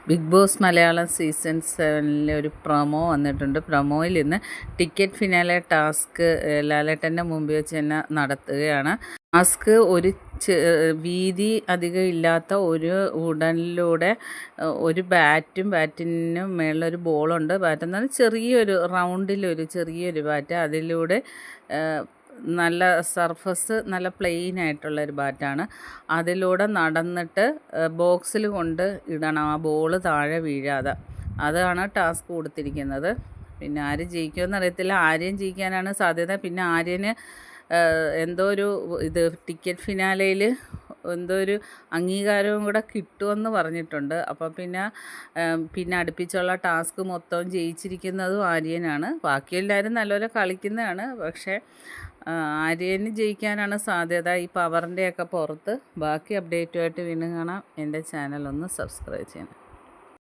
Big boss Malayalam season 7 ഒരു promo വന്നിട്ടുണ്ട്. പ്രൊമോയിൽ ഇന്ന് ടിക്കറ്റ് ഫിനാലെ ടാസ്ക് ലാലേട്ടൻ്റെ മുമ്പിൽ വെച്ച് തന്നെ നടത്തുകയാണ്. ടാസ്ക് ഒരു വീതി അധികം ഇല്ലാത്ത ഒരു ഉടനിലൂടെ ഒരു ബാറ്റിന് മേളിലൊരു ബോളുണ്ട്. ബാറ്റ് എന്നാൽ ചെറിയൊരു റൗണ്ടിലൊരു ചെറിയൊരു ബാറ്റ്, അതിലൂടെ നല്ല സർഫസ് നല്ല പ്ലെയിൻ ആയിട്ടുള്ളൊരു ബാറ്റാണ്. അതിലൂടെ നടന്നിട്ട് ബോക്സിൽ കൊണ്ട് ഇടണം, ആ ബോൾ താഴെ വീഴാതെ. അതാണ് ടാസ്ക് കൊടുത്തിരിക്കുന്നത്. പിന്നെ ആര് ജയിക്കുമെന്ന് അറിയത്തില്ല. ആര്യൻ ജയിക്കാനാണ് സാധ്യത. പിന്നെ ആര്യന് എന്തോ ഒരു ടിക്കറ്റ് ഫിനാലയിൽ എന്തോ ഒരു അംഗീകാരവും കൂടെ കിട്ടുമെന്ന് പറഞ്ഞിട്ടുണ്ട്. അപ്പോൾ പിന്നെ അടുപ്പിച്ചുള്ള ടാസ്ക് മൊത്തം ജയിച്ചിരിക്കുന്നതും ആര്യനാണ്. ബാക്കിയെല്ലാവരും നല്ലപോലെ കളിക്കുന്നതാണ്. പക്ഷേ ആര്യന് ജയിക്കാനാണ് സാധ്യത, ഈ പവറിൻ്റെയൊക്കെ പുറത്ത്. ബാക്കി അപ്ഡേറ്റുമായിട്ട് വീണ്ടും കാണാം. എൻ്റെ ചാനൽ ഒന്ന് സബ്സ്ക്രൈബ് ചെയ്യണം.